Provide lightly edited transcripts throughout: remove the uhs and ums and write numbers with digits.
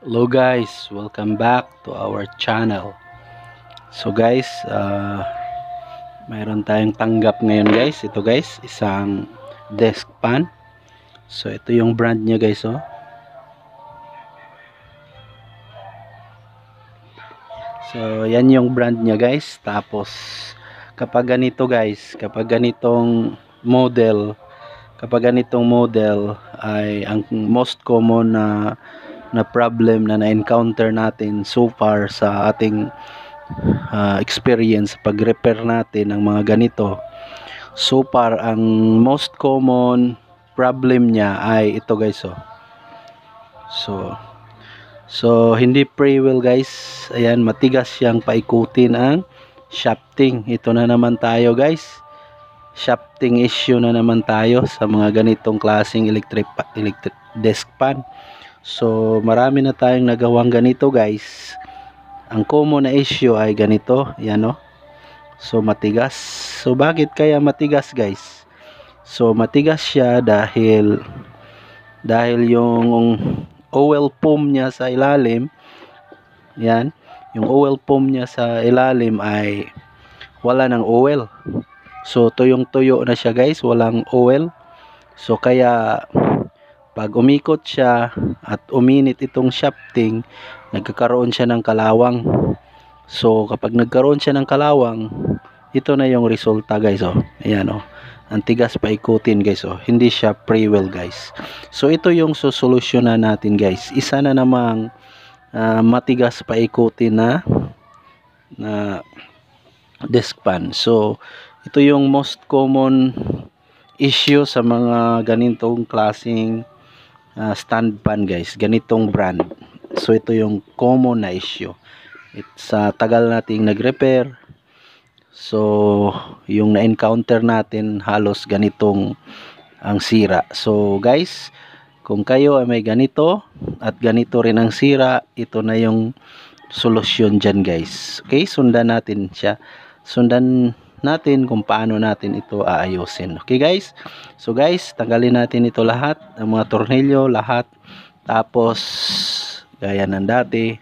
Hello guys, welcome back to our channel. So guys, mayroon tayong tanggap ngayon guys. Ito guys, isang desk fan. So ito yung brand niya guys, oh. So yan yung brand niya guys. Tapos kapag ganito guys, kapag ganitong model ay ang most common na problem na na-encounter natin so far sa ating experience pag repair natin ng mga ganito. So far ang most common problem niya ay ito guys, oh. So hindi pre-wheel guys. Ayan, matigas siyang paikutin ang shafting. Ito na naman tayo guys, shafting issue na naman tayo sa mga ganitong klaseng electric desk fan. So marami na tayong nagawang ganito guys. Ang common na issue ay ganito, yan, oh. So matigas. So bakit kaya matigas guys? So matigas siya dahil yung oil foam niya sa ilalim, yan, yung oil foam niya sa ilalim ay wala ng oil. So tuyong-tuyo na siya guys, walang oil. So kaya pag umikot siya at uminit itong shafting, nagkakaroon siya ng kalawang. So kapag nagkaroon siya ng kalawang, ito na yung resulta guys, oh. Ayan, oh. Ang tigas paikutin guys, oh. Hindi siya pre-wheel guys. So ito yung susolusyonan natin guys. Isa na namang matigas paikutin na desk fan. So ito yung most common issue sa mga ganitong klaseng stand fan guys, ganitong brand. So ito yung common na issue. Sa tagal nating nag-repair, so yung na-encounter natin halos ganitong ang sira. So guys, kung kayo ay may ganito at ganito rin ang sira, ito na yung solusyon dyan guys. Okay, sundan natin siya. Sundan natin kung paano natin ito aayusin. Okay guys, so guys, tanggalin natin ito lahat, ang mga tornilyo lahat. Tapos gaya ng dati,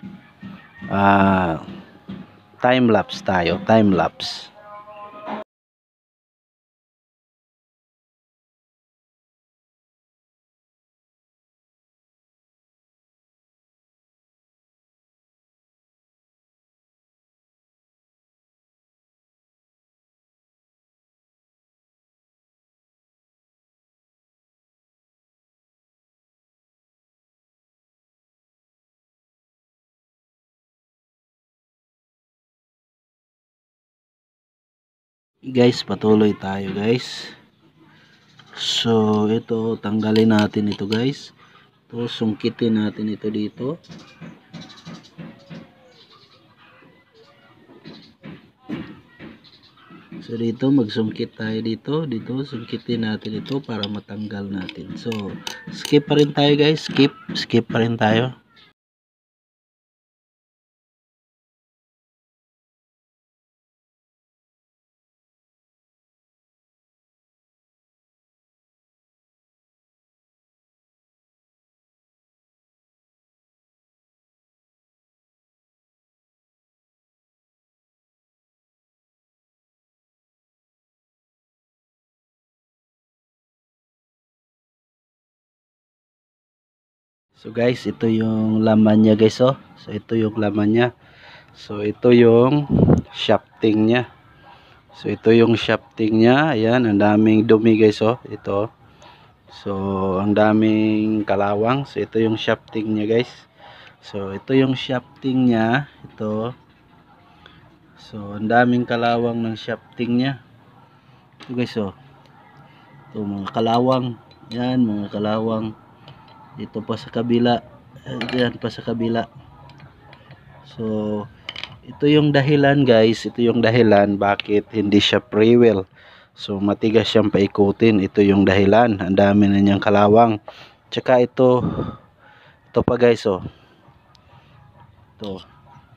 time lapse tayo, time lapse. Guys, patuloy tayo guys. So ito, tanggalin natin ito guys. Ito, sungkitin natin ito dito. So dito, magsungkit tayo dito. Dito, sungkitin natin ito para matanggal natin. So skip pa rin tayo guys. Skip pa rin tayo. So guys, ito yung laman niya guys, oh. So ito yung laman niya. So ito yung shafting niya. So ito yung shafting niya. Ayan, ang daming dumi guys, oh. Ito. So ang daming kalawang. So ito yung shafting niya guys. So ito yung shafting niya. Ito. So ang daming kalawang ng shafting niya. Ito guys, oh. Ito mga kalawang. Yan, mga kalawang. Dito pa sa kabila, diyan pa sa kabila. So ito yung dahilan guys, ito yung dahilan bakit hindi siya pre-wheel. So matigas siyang paikutin, ito yung dahilan. Ang dami na niyang kalawang. Tsaka ito pa guys, oh.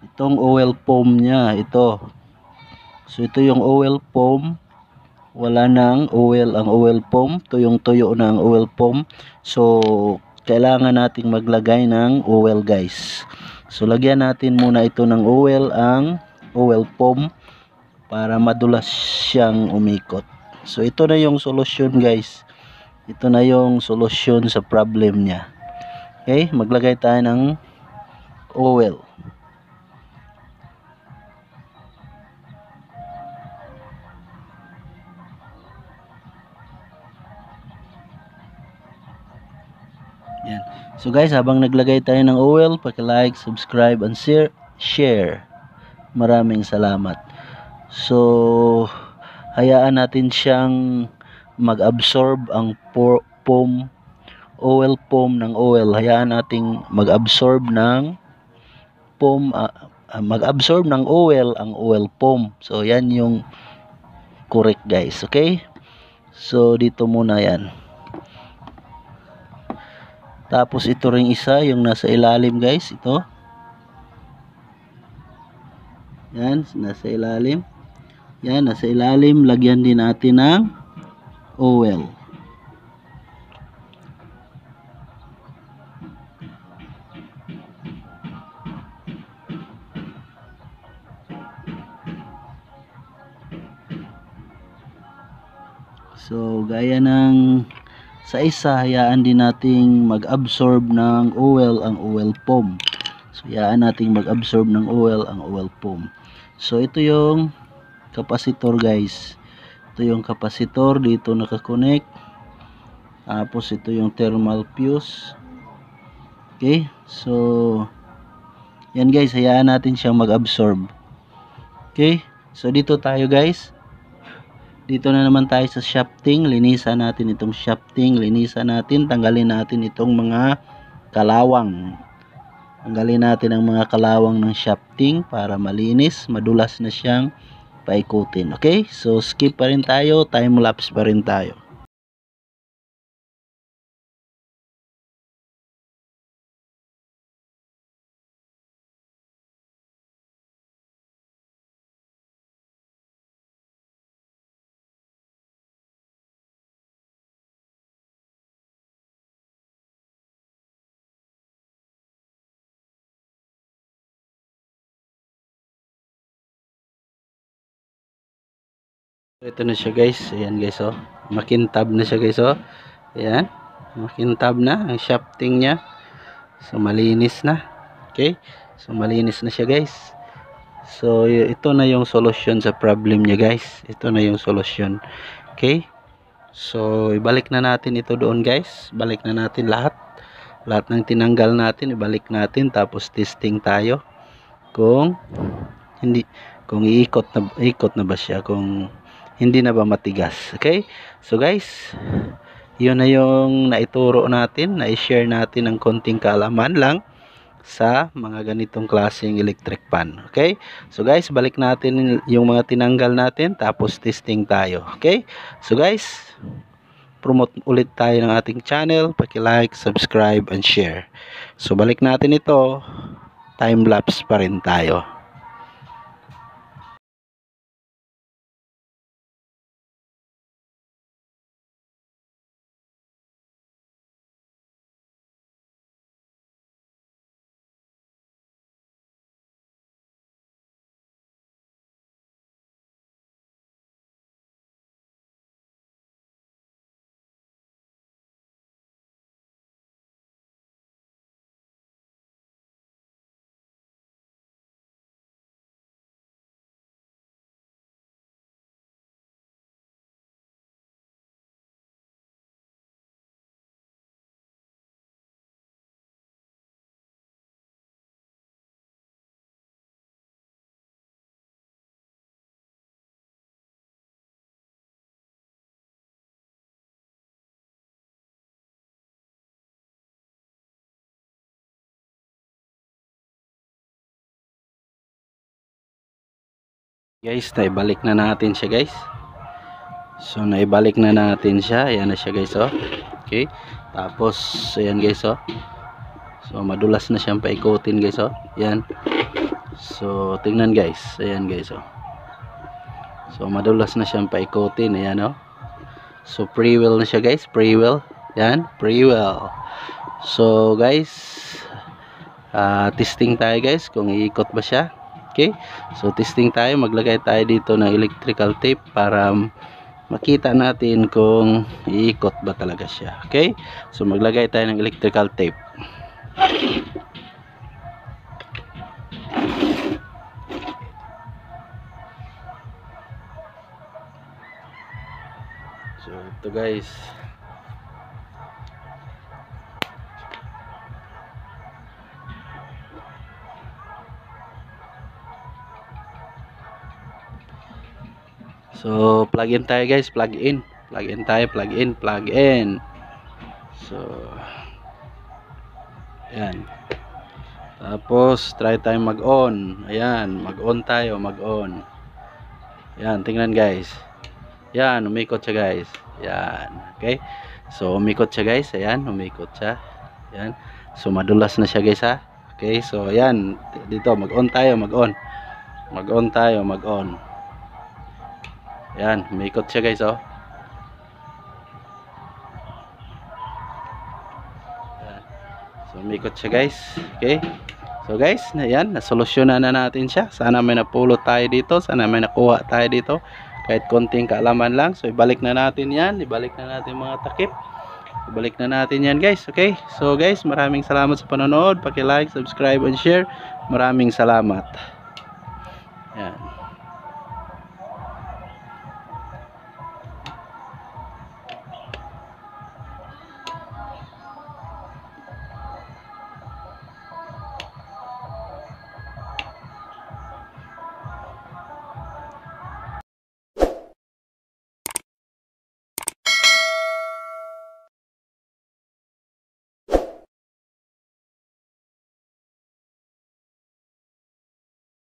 Itong oil foam niya, ito. So ito yung oil foam. Wala nang oil ang oil foam, tuyong tuyo na ang oil foam. So kailangan nating maglagay ng oil guys. So lagyan natin muna ito ng oil, ang oil foam, para madulas siyang umikot. So ito na yung solusyon guys. Ito na yung solusyon sa problem niya. Okay, maglagay tayo ng oil. Yan. So guys, habang naglagay tayo ng oil, paki-like, subscribe, and share. Maraming salamat. So, hayaan natin siyang mag-absorb ang foam, oil foam ng oil. Hayaan nating mag-absorb ng foam, mag-absorb ng oil ang oil foam. So, yan yung correct guys. Okay? So, dito muna yan. Tapos ito ring isa, yung nasa ilalim guys, ito. Yan, nasa ilalim. Yan, nasa ilalim, lagyan din natin ng oil. So, gaya ng sa isa, hayaan din nating mag-absorb ng oil ang oil foam. So, hayaan nating mag-absorb ng oil ang oil foam. So, ito yung capacitor guys. Ito yung capacitor, dito nakakonect. Tapos, ito yung thermal fuse. Okay, so, yan guys, hayaan natin siyang mag-absorb. Okay, so dito tayo guys. Dito na naman tayo sa shafting. Linisan natin itong shafting. Linisan natin. Tanggalin natin itong mga kalawang. Tanggalin natin ang mga kalawang ng shafting para malinis. Madulas na siyang paikutin. Okay? So, skip pa rin tayo. Time lapse pa rin tayo. Ito na siya guys. Ayan guys oh. Makintab na siya guys oh. Ayan. Makintab na ang shafting niya. So malinis na. Okay? So malinis na siya guys. So ito na yung solution sa problem niya guys. Ito na yung solution. Okay? So ibalik na natin ito doon guys. Balik na natin lahat. Lahat ng tinanggal natin, ibalik natin, tapos testing tayo kung hindi, kung ikot na ba siya, kung hindi na ba matigas. Okay? So guys, yun na yung naituro natin, na-share natin ng konting kaalaman lang sa mga ganitong klaseng electric fan. Okay? So guys, balik natin yung mga tinanggal natin, tapos testing tayo. Okay? So guys, promote ulit tayo ng ating channel. Paki-like, subscribe, and share. So balik natin ito, time lapse pa rin tayo. Guys, naibalik na natin siya guys. So naibalik na natin siya. Ayan na siya guys oh. Okay. Tapos ayan guys oh. So madulas na siyang paikutin guys oh. Ayan. So tingnan guys. Ayan guys oh. So madulas na siyang paikutin. Ayan oh. So pre-wheel na siya guys. Pre-wheel. Ayan. Pre-wheel. So guys, testing tayo guys kung iikot ba siya. Okay, so testing tayo, maglagay tayo dito ng electrical tape para makita natin kung iikot ba talaga siya. Okay, so maglagay tayo ng electrical tape. So ito guys, so plug in tayo guys, plug in tayo, plug in. So ayan, tapos try tayo mag on. Ayan, mag on tayo, mag on. Ayan, tingnan guys, yan, umikot siya guys. Yan, okay, so umikot siya guys. Ayan, umikot siya. Yan, so madulas na siya guys ha. Okay, so ayan, dito mag on tayo, mag on tayo, mag on. Yan, umikot siya guys oh. Yan. So umikot siya guys. Okay, so guys, ayan, nasolusyonan na natin siya. Sana may napulot tayo dito, sana may nakuha tayo dito, kahit konting kaalaman lang. So ibalik na natin yan, ibalik na natin mga takip, ibalik na natin yan guys. Okay, so guys, maraming salamat sa panonood. Paki-like, subscribe and share. Maraming salamat.